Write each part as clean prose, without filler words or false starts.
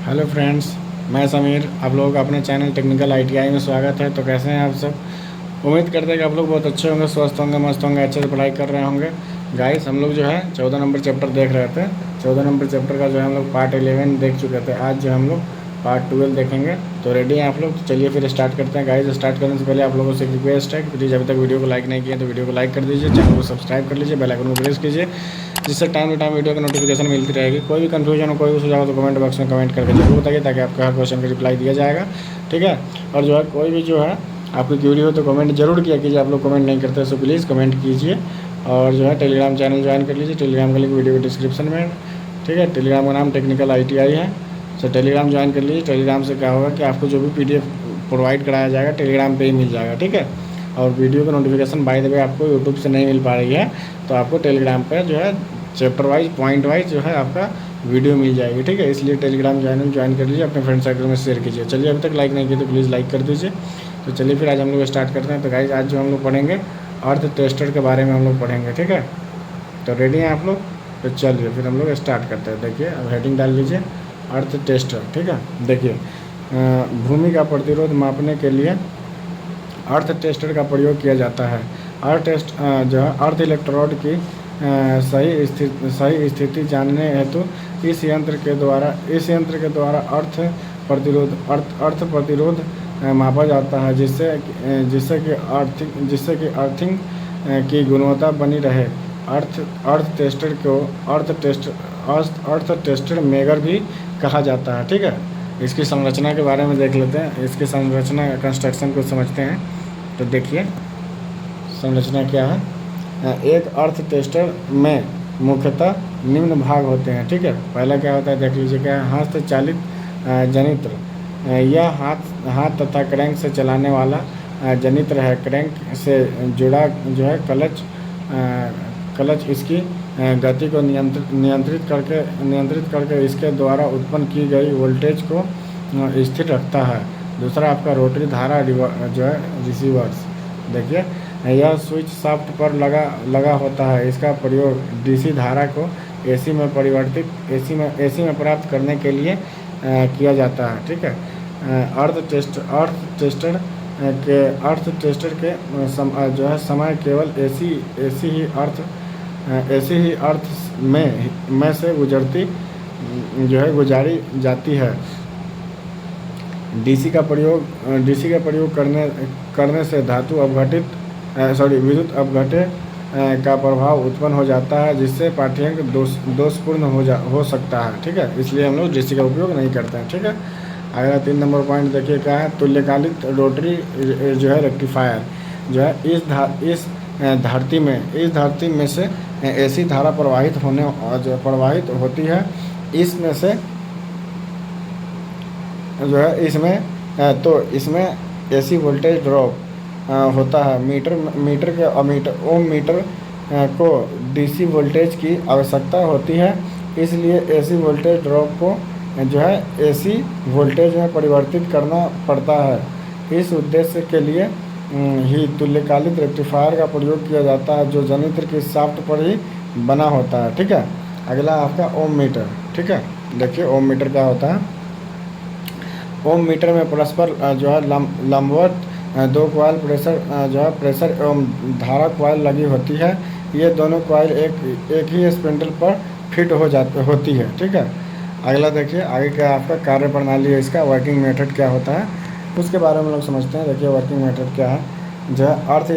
Hello friends, मैं समीर। आप लोगों का अपने चैनल टेक्निकल आईटीआई में स्वागत है। तो कैसे हैं आप सब? उम्मीद करते हैं कि आप लोग बहुत अच्छे होंगे, स्वस्थ होंगे, मस्त होंगे, अच्छे से पढ़ाई कर रहे होंगे। गाइस, हम लोग जो है 14 नंबर चैप्टर देख रहे थे। 14 नंबर चैप्टर का जो है हम लोग पार्ट 11 देख चुके थे। आज जो हम लोग पार्ट 12 देखेंगे। तो रेडी हैं आप लोग? तो चलिए फिर स्टार्ट करते हैं। गाइस, स्टार्ट करने से पहले आप लोगों से एक रिक्वेस्ट है कि प्लीज़ अभी तक वीडियो को लाइक नहीं किया तो वीडियो को लाइक कर दीजिए, चैनल को सब्सक्राइब कर लीजिए, बेल आइकन को प्रेस कीजिए, जिससे टाइम टू टाइम वीडियो की नोटिफिकेशन मिलती रहेगी। कोई भी कन्फ्यूजन हो, कोई भी सुझाव हो तो कमेंट बॉक्स में कमेंट करके जरूर बताइए, ताकि आपके हर क्वेश्चन का रिप्लाई दिया जाएगा। ठीक है। और जो है कोई भी जो है आपकी क्यूरी हो तो कमेंट जरूर किया कीजिए। आप लोग कमेंट नहीं करते सो प्लीज़ कमेंट कीजिए। और जो है टेलीग्राम चैनल ज्वाइन कर लीजिए। टेलीग्राम का लिंक वीडियो के डिस्क्रिप्शन में है। ठीक है। टेलीग्राम का नाम टेक्निकल आईटीआई है। सो टेलीग्राम ज्वाइन कर लीजिए। टेलीग्राम से क्या होगा कि आपको जो भी पीडीएफ प्रोवाइड कराया जाएगा टेलीग्राम पे ही मिल जाएगा। ठीक है। और वीडियो का नोटिफिकेशन बाय द वे आपको यूट्यूब से नहीं मिल पा रही है, तो आपको टेलीग्राम पर जो है चैप्टर वाइज, पॉइंट वाइज जो है आपका वीडियो मिल जाएगी। ठीक है। इसलिए टेलीग्राम चैनल ज्वाइन कर लीजिए, अपने फ्रेंड सर्कल में शेयर कीजिए। चलिए, अभी तक लाइक नहीं किया तो प्लीज़ लाइक कर दीजिए। तो चलिए फिर आज हम लोग स्टार्ट करते हैं। तो गाइज, आज जो हम लोग पढ़ेंगे अर्थ टेस्टर के बारे में हम लोग पढ़ेंगे। ठीक है। तो रेडी हैं आप लोग? तो चलिए फिर हम लोग स्टार्ट करते हैं। देखिए, अब हेडिंग डाल लीजिए, अर्थ टेस्टर। ठीक है। देखिए, भूमि का प्रतिरोध मापने के लिए अर्थ टेस्टर का प्रयोग किया जाता है। अर्थ टेस्ट जो है अर्थ इलेक्ट्रोड की सही स्थिति जानने हेतु इस यंत्र के द्वारा अर्थ प्रतिरोध मापा जाता है, जिससे कि अर्थिंग की गुणवत्ता बनी रहे। अर्थ टेस्टर मेगर भी कहा जाता है। ठीक है। इसकी संरचना के बारे में देख लेते हैं। इसकी संरचना, कंस्ट्रक्शन को समझते हैं। तो देखिए, संरचना क्या है। एक अर्थ टेस्टर में मुख्यतः निम्न भाग होते हैं। ठीक है। पहला क्या होता है देख लीजिए, क्या है। हाथ से चालित जनित्र। यह हाथ तथा क्रैंक से चलाने वाला जनित्र है। क्रैंक से जुड़ा जो है क्लच इसकी गति को नियंत्रित करके इसके द्वारा उत्पन्न की गई वोल्टेज को स्थिर रखता है। दूसरा आपका रोटरी धारा जो है रिसीवर्स। देखिए, यह स्विच शाफ्ट पर लगा होता है। इसका प्रयोग डीसी धारा को एसी में प्राप्त करने के लिए किया जाता है। ठीक है। अर्थ टेस्टर के जो है समय केवल एसी ही अर्थ में से गुजारी जाती है। डीसी का प्रयोग करने से विद्युत अपघट्य का प्रभाव उत्पन्न हो जाता है, जिससे पाठ्यांक दोषपूर्ण हो सकता है। ठीक है। इसलिए हम लोग डीसी का उपयोग नहीं करते हैं। ठीक है। अगला 3 नंबर पॉइंट देखिए, क्या है। तुल्यकालिक रोटरी जो है रेक्टिफायर जो है इस धरती में से ऐसी धारा प्रवाहित होती है। इसमें से जो है इसमें एसी वोल्टेज ड्रॉप होता है। ओम मीटर को डीसी वोल्टेज की आवश्यकता होती है। इसलिए एसी वोल्टेज ड्रॉप को जो है एसी वोल्टेज में परिवर्तित करना पड़ता है। इस उद्देश्य के लिए ही तुल्यकालिक रेक्टिफायर का प्रयोग किया जाता है, जो जनित्र की शाफ्ट पर ही बना होता है। ठीक है। अगला आपका ओम मीटर। ठीक है। देखिए, ओम मीटर क्या होता है। ओम मीटर में परस्पर जो है लंबवत 2 कॉइल प्रेशर एवं धारा कॉइल लगी होती है। ये दोनों कॉइल एक ही स्पिंडल पर फिट होती है। ठीक है। अगला देखिए, आगे क्या आपका कार्य प्रणाली है, इसका वर्किंग मेथड क्या होता है उसके बारे में लोग समझते हैं। देखिए, वर्किंग मेथड क्या है। जो है अर्थ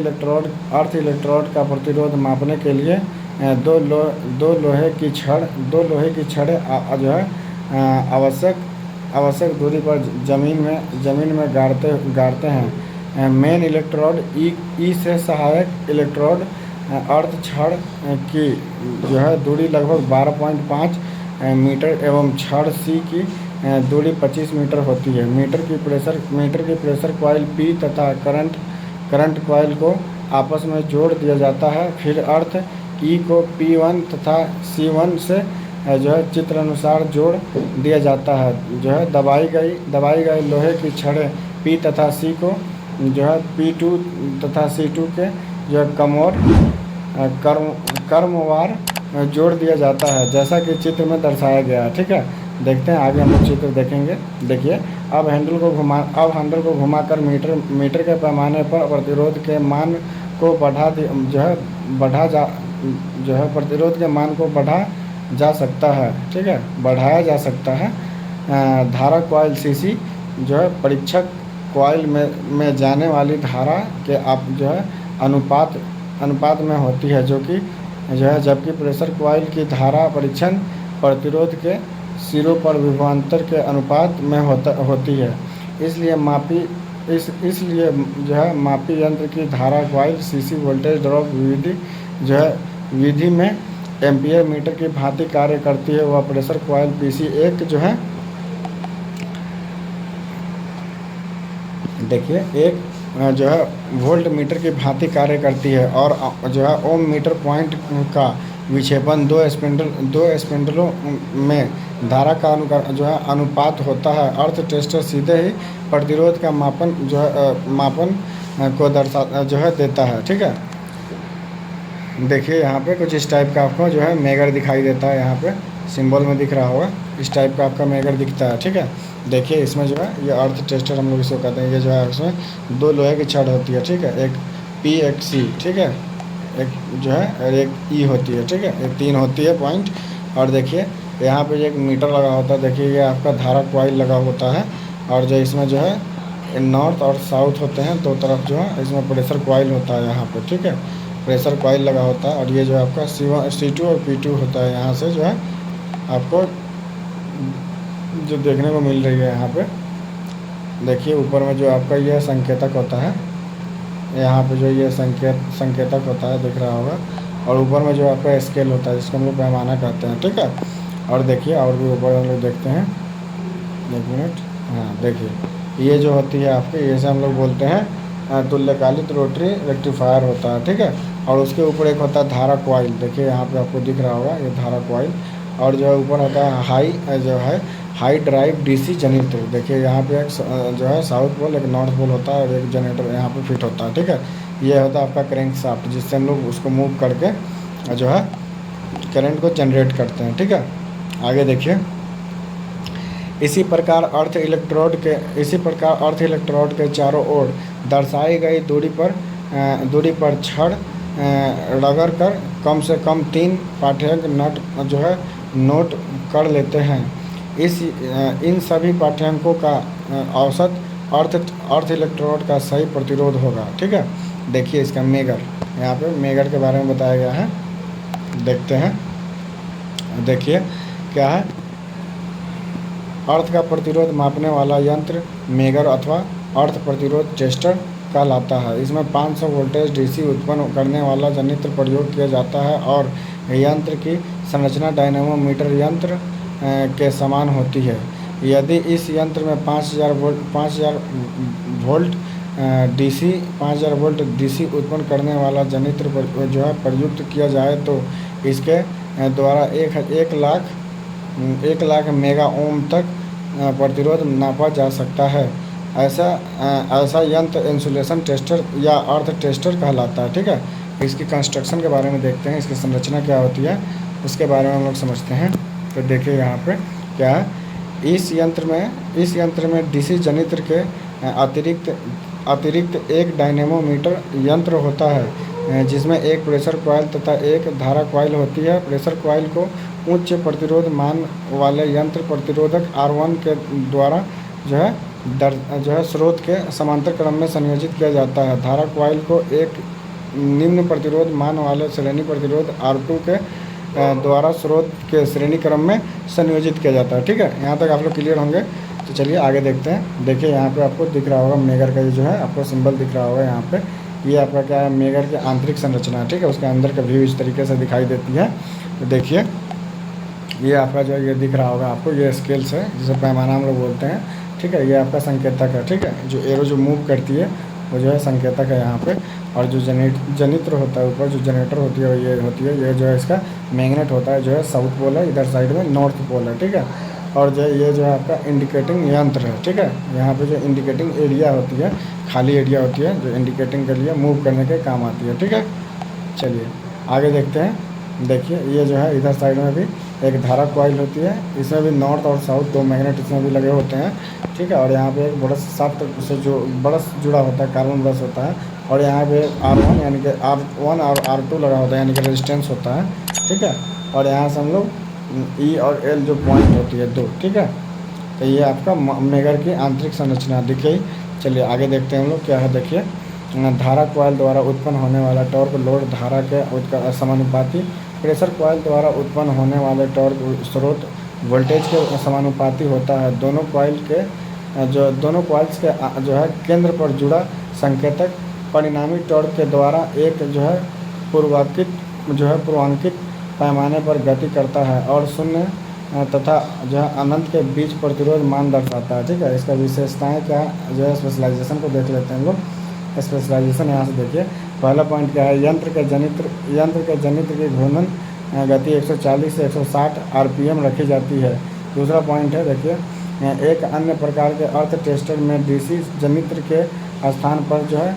इलेक्ट्रोड का प्रतिरोध मापने के लिए दो लोहे की छड़ जो है आवश्यक दूरी पर जमीन में गाड़ते हैं। मेन इलेक्ट्रोड ई से सहायक इलेक्ट्रोड अर्थ छड़ की जो है दूरी लगभग 12.5 मीटर एवं छड़ सी की दूरी 25 मीटर होती है। मीटर की प्रेशर कॉइल पी तथा करंट कॉइल को आपस में जोड़ दिया जाता है। फिर अर्थ ई को P1 तथा C1 से जो है चित्र अनुसार जोड़ दिया जाता है। जो है दबाई गई लोहे की छड़ें P तथा C को जो है P2 तथा C2 के जो क्रमवार जोड़ दिया जाता है, जैसा कि चित्र में दर्शाया गया है। ठीक है। देखते हैं आगे हम लोग चित्र देखेंगे। देखिए अब हैंडल को घुमाकर मीटर के पैमाने पर प्रतिरोध के मान को प्रतिरोध के मान को बढ़ा जा सकता है। ठीक है, बढ़ाया जा सकता है। धारा कॉइल सीसी जो है परीक्षक कॉइल में जाने वाली धारा के अनुपात में होती है, जबकि प्रेशर कॉइल की धारा परीक्षण प्रतिरोध के सिरों पर विभवांतर के अनुपात में होती है। इसलिए मापी यंत्र की धारा कॉइल सीसी वोल्टेज ड्रॉप विधि में एम्पियर मीटर की भांति कार्य करती है। वह प्रेशर कॉइल पीसी एक वोल्ट मीटर की भांति कार्य करती है और ओम मीटर पॉइंट का विक्षेपण दो स्पिंडलों में धारा का अनुपात होता है। अर्थ टेस्टर सीधे ही प्रतिरोध का मापन को देता है। ठीक है, देखिए यहाँ पे कुछ इस टाइप का आपको मेगर दिखाई देता है। यहाँ पे सिंबल में दिख रहा होगा, इस टाइप का आपका मेगर दिखता है। ठीक है, देखिए इसमें ये अर्थ टेस्टर हम लोग इसको कहते हैं। ये इसमें दो लोहे की छड़ होती है। ठीक है, एक पी एक सी। ठीक है, एक और एक ई होती है। ठीक है, ये 3 होती है पॉइंट। और देखिए यहाँ पे एक मीटर लगा होता है। देखिए ये आपका धारा कॉइल लगा होता है और इसमें नॉर्थ और साउथ होते हैं, दो तरफ इसमें प्रेशर कॉइल होता है यहाँ पे। ठीक है, प्रेशर कॉइल लगा होता है और ये आपका C2 और P2 होता है। यहाँ से आपको जो देखने को मिल रही है यहाँ पे, देखिए ऊपर में आपका यह संकेतक होता है। यहाँ पे ये संकेतक होता है, दिख रहा होगा। और ऊपर में आपका स्केल होता है, जिसको हम लोग पैमाना कहते हैं। ठीक है, और देखिए और भी ऊपर हम लोग देखते हैं, 1 मिनट। हाँ, देखिए ये होती है आपके, ये से हम लोग बोलते हैं तुल्यकालिक रोटरी रेक्टिफायर होता है। ठीक है, और उसके ऊपर एक होता है धारा कॉइल। देखिए यहाँ पे आपको दिख रहा होगा ये धारा कॉइल। और ऊपर होता है हाई ड्राइव डीसी जनरेटर। देखिए यहाँ पे एक साउथ पोल, एक नॉर्थ पोल होता है और एक जनरेटर यहाँ पे फिट होता है। ठीक है, ये होता है आपका करेंट शाफ्ट, जिससे हम लोग उसको मूव करके करंट को जनरेट करते हैं। ठीक है, आगे देखिए इसी प्रकार अर्थ इलेक्ट्रोड के चारों ओर दर्शाई गई दूरी पर छड़ रगड़ कर कम से कम 3 पाठ्यांक नोट कर लेते हैं। इन सभी पाठ्यांकों का औसत अर्थ इलेक्ट्रोड का सही प्रतिरोध होगा। ठीक है, देखिए इसका मेगर, यहाँ पे मेगर के बारे में बताया गया है। देखते हैं, देखिए क्या है। अर्थ का प्रतिरोध मापने वाला यंत्र मेगर अथवा अर्थ प्रतिरोध टेस्टर कहलाता है। इसमें 500 वोल्टेज डीसी उत्पन्न करने वाला जनरेटर प्रयोग किया जाता है और यंत्र की संरचना डायनेमोमीटर यंत्र के समान होती है। यदि इस यंत्र में 5000 वोल्ट डीसी उत्पन्न करने वाला जनरेटर प्रयुक्त किया जाए तो इसके द्वारा 1 लाख मेगा ओम तक प्रतिरोध नापा जा सकता है। ऐसा यंत्र इंसुलेशन टेस्टर या अर्थ टेस्टर कहलाता है। ठीक है, इसकी कंस्ट्रक्शन के बारे में देखते हैं, इसकी संरचना क्या होती है उसके बारे में हम लोग समझते हैं। तो देखिए यहाँ पे क्या है, इस यंत्र में डीसी जनरेटर के अतिरिक्त एक डायनेमोमीटर यंत्र होता है, जिसमें एक प्रेशर कॉइल तथा एक धारा कॉइल होती है। प्रेशर कॉइल को उच्च प्रतिरोध मान वाले यंत्र प्रतिरोधक R1 के द्वारा स्रोत के समांतर क्रम में संयोजित किया जाता है। धारा कॉइल को एक निम्न प्रतिरोध मान वाले श्रेणी प्रतिरोध R2 के द्वारा स्रोत के श्रेणी क्रम में संयोजित किया जाता है। ठीक है, यहाँ तक आप लोग क्लियर होंगे। तो चलिए आगे देखते हैं। देखिए यहाँ पे आपको दिख रहा होगा मेगर का ये आपको सिंबल दिख रहा होगा। यहाँ पे ये आपका क्या है, मेगर की आंतरिक संरचना है। ठीक है, उसके अंदर का व्यू इस तरीके से दिखाई देती है। तो देखिए ये आपका ये दिख रहा होगा आपको, ये स्केल्स है जिसे पैमाना हम लोग बोलते हैं। ठीक है, ये आपका संकेतक है। ठीक है, जो एरो मूव करती है वो संकेतक है यहाँ पे। और जो जनरेटर होता है ऊपर, जो जनरेटर होती है ये होती है, ये इसका मैग्नेट होता है, साउथ पोल है, इधर साइड में नॉर्थ पोल है। ठीक है, और ये आपका इंडिकेटिंग यंत्र है। ठीक है, यहाँ पे जो इंडिकेटिंग एरिया होती है, खाली एरिया होती है, जो इंडिकेटिंग के लिए मूव करने के काम आती है। ठीक है, चलिए आगे देखते हैं। देखिए ये इधर साइड में भी एक धारा कॉइल होती है, इसमें भी नॉर्थ और साउथ 2 मैग्नेट इसमें भी लगे होते हैं, ठीक है। और यहाँ पे एक ब्रश साफ्ट से जो ब्रश जुड़ा होता है, कार्बन ब्रश होता है। और यहाँ पे R1 यानी कि R1 और R2 लगा होता है, यानी कि रेजिस्टेंस होता है, ठीक है। और यहाँ से हम लोग E और L जो पॉइंट होती है 2, ठीक है। तो ये आपका मेगर की आंतरिक संरचना दिख गई। चलिए आगे देखते हैं हम लोग क्या है। देखिए, धारा कॉइल द्वारा उत्पन्न होने वाला टॉर्क लोड धारा के समानुपाती, प्रेशर कॉइल द्वारा उत्पन्न होने वाले टॉर्क स्रोत वोल्टेज के समानुपाती होता है। दोनों कॉइल्स के जो है केंद्र पर जुड़ा संकेतक परिणामी टॉर्क के द्वारा एक जो है पूर्वांकित पैमाने पर गति करता है और शून्य तथा जो है अनंत के बीच प्रतिरोध मान दर्शाता है, ठीक है। इसका विशेषताएं क्या जो है, स्पेशलाइजेशन को देख लेते हैं हम लोग। स्पेशलाइजेशन यहाँ से देखिए, पहला पॉइंट क्या है, यंत्र के जनित्र की घूर्णन गति 140 से 160 RPM रखी जाती है। दूसरा पॉइंट है, देखिए, एक अन्य प्रकार के अर्थ टेस्टर में डीसी जनित्र के स्थान पर जो है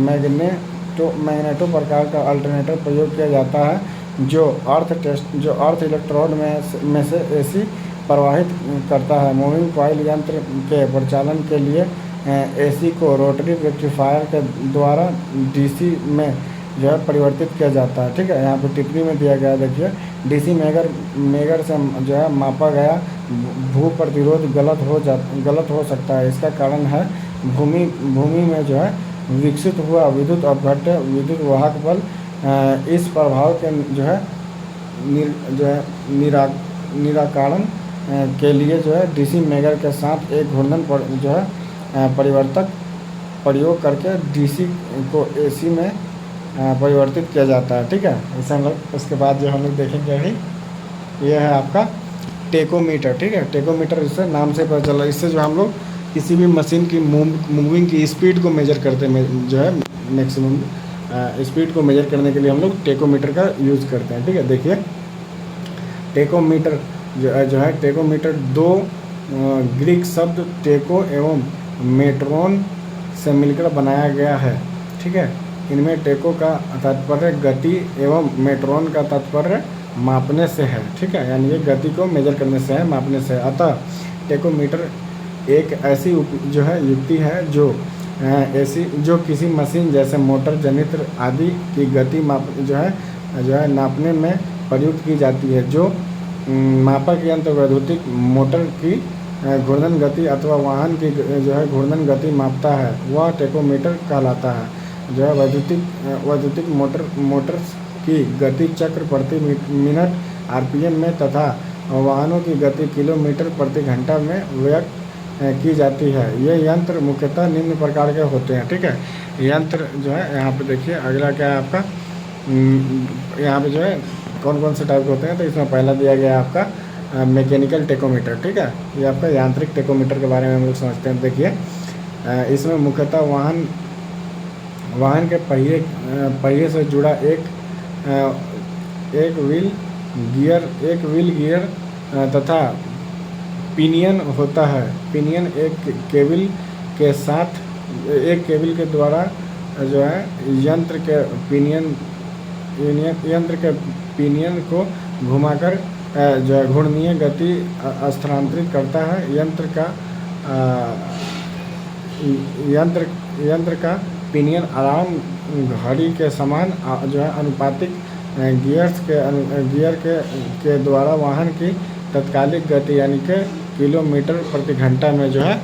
मैग्नेटो प्रकार का अल्टरनेटर प्रयोग किया जाता है, जो अर्थ इलेक्ट्रोड में से एसी प्रवाहित करता है। मूविंग कॉइल यंत्र के परिचालन के लिए एसी को रोटरी रेक्टिफायर के द्वारा डीसी में जो है परिवर्तित किया जाता है, ठीक है। यहाँ पर टिप्पणी में दिया गया, देखिए, डीसी मेगर से जो है मापा गया भू प्रतिरोध गलत हो सकता है। इसका कारण है भूमि में जो है विकसित हुआ विद्युत अपघट्य विद्युत वाहक बल। इस प्रभाव के जो है निराकरण के लिए जो है डीसी मेगर के साथ एक घूर्णन पर जो है परिवर्तक प्रयोग करके डीसी को एसी में परिवर्तित किया जाता है, ठीक है। इसे हम लोग उसके बाद जो हम लोग देखेंगे अभी, ये है आपका टेकोमीटर, ठीक है। टेकोमीटर इससे नाम से पता चला, इससे जो हम लोग किसी भी मशीन की मूविंग की स्पीड को मेजर करते हैं, जो है मैक्सिमम स्पीड को मेजर करने के लिए हम लोग टेकोमीटर का यूज़ करते हैं, ठीक है। देखिए, टेकोमीटर जो है टेकोमीटर 2 ग्रीक शब्द टेको एवं मेट्रोन से मिलकर बनाया गया है, ठीक है। इनमें टेको का तात्पर्य गति एवं मेट्रोन का तात्पर्य मापने से है, ठीक है। यानी ये गति को मेजर करने से है, मापने से है। अतः टेकोमीटर एक ऐसी जो है युक्ति है जो किसी मशीन जैसे मोटर जनित्र आदि की गति जो है नापने में प्रयुक्त की जाती है। जो मापक यंत्र वैद्युतिक मोटर की घूर्णन गति अथवा वाहन की जो है घूर्णन गति मापता है, वह टेकोमीटर कहलाता है। जो है वैद्युतिक मोटर्स की गति चक्र प्रति मिनट RPM में तथा वाहनों की गति किलोमीटर प्रति घंटा में व्यक्त की जाती है। ये यंत्र मुख्यतः निम्न प्रकार के होते हैं, ठीक है। यंत्र जो है यहाँ पे देखिए, अगला क्या है आपका, यहाँ पे जो है कौन कौन से टाइप के होते हैं। तो इसमें पहला दिया गया है आपका मैकेनिकल टेकोमीटर, ठीक है। ये आपका यांत्रिक टेकोमीटर के बारे में हम लोग समझते हैं। देखिए, इसमें मुख्यतः वाहन के पहिए से जुड़ा एक व्हील गियर तथा पिनियन होता है। पिनियन एक केबल के द्वारा जो है यंत्र के पिनियन को घुमाकर जो है घूर्णनीय गति स्थानांतरित करता है। यंत्र का पिनियन आराम घड़ी के समान जो है अनुपातिक गियर के द्वारा वाहन की तत्कालिक गति यानी कि किलोमीटर प्रति घंटा में जो है,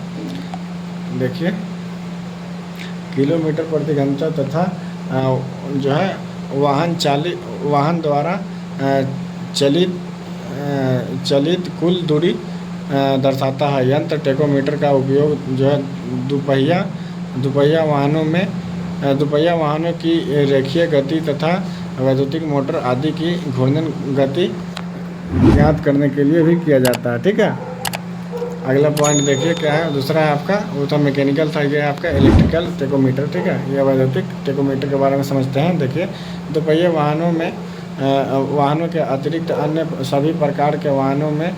देखिए, किलोमीटर प्रति घंटा तथा जो है वाहन द्वारा चलित कुल दूरी दर्शाता है। यंत्र टेकोमीटर का उपयोग जो है दुपहिया वाहनों की रेखीय गति तथा वैद्युतिक मोटर आदि की घूर्णन गति ज्ञात करने के लिए भी किया जाता है, ठीक है। अगला पॉइंट देखिए क्या है, दूसरा है आपका, वो तो मैकेनिकल था, ये है आपका इलेक्ट्रिकल टेकोमीटर, ठीक है। यह वैद्युतिक टेकोमीटर के बारे में समझते हैं। देखिए, दोपहिया वाहनों के अतिरिक्त अन्य सभी प्रकार के वाहनों में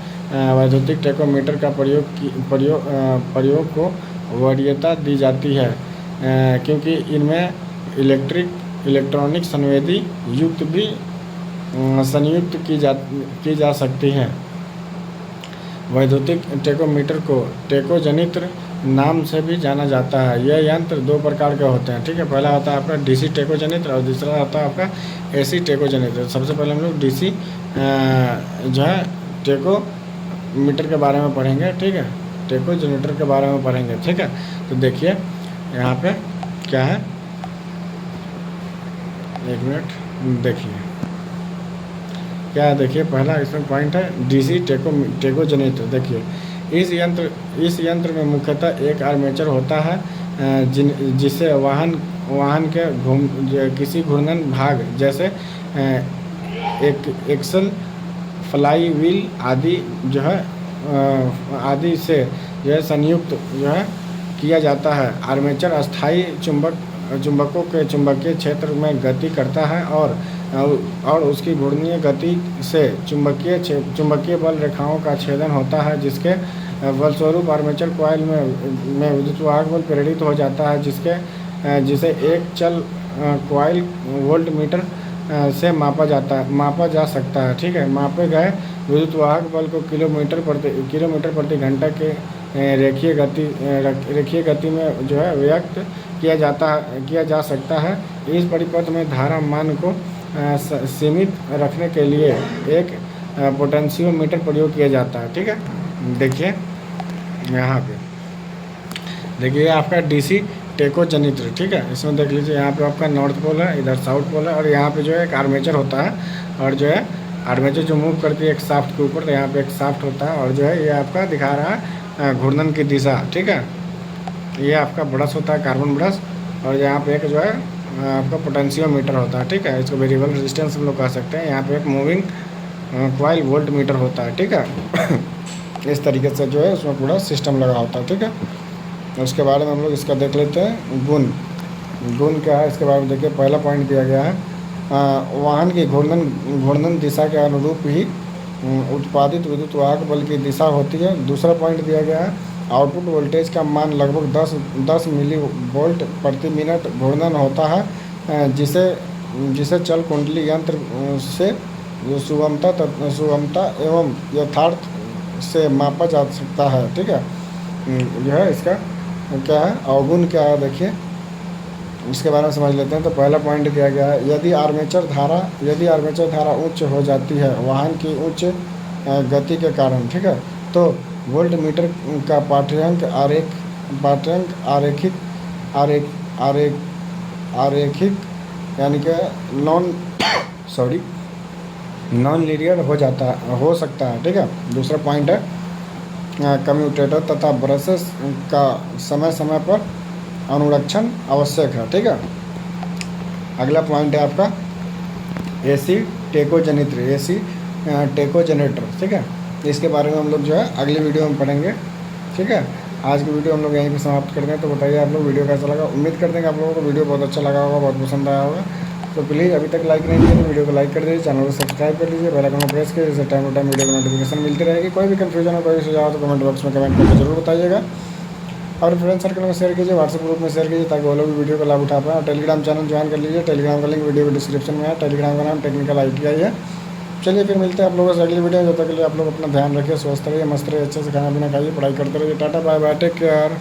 वैद्युतिक टेकोमीटर का प्रयोग को वरीयता दी जाती है, क्योंकि इनमें इलेक्ट्रॉनिक संवेदी युक्त भी संयुक्त की जा सकती है। वैद्युतिक टेकोमीटर को टेकोजनित्र नाम से भी जाना जाता है। यह यंत्र दो प्रकार के होते हैं, ठीक है। पहला होता है आपका डीसी टेकोजनित्र और दूसरा होता है आपका एसी टेकोजनित्र। सबसे पहले हम लोग डीसी जो है टेकोमीटर के बारे में पढ़ेंगे, ठीक है। टेकोजनरेटर के बारे में पढ़ेंगे, ठीक है। तो देखिए यहाँ पे क्या है, एक मिनट देखिए क्या है। देखिए पहला इसमें पॉइंट है डीसी टेकोजनित्र। देखिए इस यंत्र में मुख्यतः एक आर्मेचर होता है जिसे वाहन के किसी घूर्णन भाग जैसे एक एक्सल, फ्लाई व्हील आदि जो है आदि से जो है संयुक्त जो है किया जाता है। आर्मेचर अस्थायी चुंबकों के चुंबकीय क्षेत्र में गति करता है और उसकी घूर्णनीय गति से चुंबकीय बल रेखाओं का छेदन होता है, जिसके फलस्वरूप आर्मेचर कॉइल में विद्युत वाहक बल प्रेरित हो जाता है, जिसे एक चल कॉइल वोल्टमीटर से मापा जा सकता है, ठीक है। मापे गए विद्युत वाहक बल को किलोमीटर प्रति घंटा के रेखीय गति में जो है व्यक्त किया जा सकता है। इस परिपथ में धारा मान को सीमित रखने के लिए एक पोटेंशियोमीटर प्रयोग किया जाता है, ठीक है। देखिए यहाँ पे देखिए आपका डीसी टेकोजनित्र, ठीक है। इसमें देख लीजिए यहाँ पे आपका नॉर्थ पोल है, इधर साउथ पोल है और यहाँ पे जो है एक आर्मेचर होता है और जो है आर्मेचर जो मूव करती है एक शाफ्ट के ऊपर, तो यहाँ पे एक शाफ्ट होता है और जो है ये आपका दिखा रहा है घूर्णन की दिशा, ठीक है। ये आपका ब्रश होता है, कार्बन ब्रश, और यहाँ पे एक जो है आपका पोटेंशियोमीटर होता है, ठीक है। इसको वेरिएबल रेजिस्टेंस हम लोग कह सकते हैं। यहाँ पे एक मूविंग कॉइल वोल्ट मीटर होता है, ठीक है। इस तरीके से जो है उसमें पूरा सिस्टम लगा होता है, ठीक है। उसके बारे में हम लोग इसका देख लेते हैं। गुण क्या है इसके बारे में देखिए। पहला पॉइंट दिया गया है वाहन की घूर्णन दिशा के अनुरूप ही उत्पादित विद्युत वाहक बल की दिशा होती है। दूसरा पॉइंट दिया गया है आउटपुट वोल्टेज का मान लगभग 10 मिली वोल्ट प्रति मिनट घूर्णन होता है, जिसे चल कुंडली यंत्र से सुगमता एवं यथार्थ से मापा जा सकता है, ठीक है। जो है इसका क्या है अवगुण क्या है देखिए, इसके बारे में समझ लेते हैं। तो पहला पॉइंट दिया गया है यदि आर्मेचर धारा उच्च हो जाती है वाहन की उच्च गति के कारण, ठीक है, तो वोल्ट मीटर का पाठ्यांक आरेखिक यानी कि नॉन लीनियर हो सकता है, ठीक है। दूसरा पॉइंट है कम्यूटेटर तथा ब्रशेस का समय समय पर अनुरक्षण आवश्यक है, ठीक है। अगला पॉइंट है आपका एसी टेकोजनरेटर, ठीक है। इसके बारे में हम लोग जो है अगली वीडियो में पढ़ेंगे, ठीक है। आज की वीडियो हम लोग यहीं पे समाप्त करते हैं। तो बताइए आप लोग वीडियो कैसा लगा। उम्मीद करते हैं कि आप लोगों को वीडियो बहुत अच्छा लगा होगा, बहुत पसंद आया होगा। तो प्लीज़ अभी तक लाइक नहीं किया तो वीडियो को लाइक कर दीजिए, चैनल को सब्सक्राइब कर लीजिए, बेल आइकन को प्रेस कीजिए, जिससे टाइम टू टाइम वीडियो की नोटिफिकेशन मिलती रहेगी। कोई भी कन्फ्यूजन हो, कोई भी सुझाव हो तो कमेंट बॉक्स में कमेंट करके जरूर बताइएगा और फ्रेंड सर्कल में शेयर कीजिए, व्हाट्सएप ग्रुप में शेयर कीजिए ताकि वो लोग भी वीडियो का लाभ उठा पाएँ। और टेलीग्राम चैनल ज्वाइन कर लीजिए, टेलीग्राम का लिंक वीडियो के डिस्क्रिप्शन में है। टेलीग्राम का नाम टेक्निकल ITI है। चलिए फिर मिलते हैं आप लोगों से अगली वीडियो में। जब तक के लिए आप लोग अपना ध्यान रखिए, स्वस्थ रहिए, मस्त रहिए, अच्छे से खाना पीना खाइए, पढ़ाई करते रहिए। Tata bye bye, take care.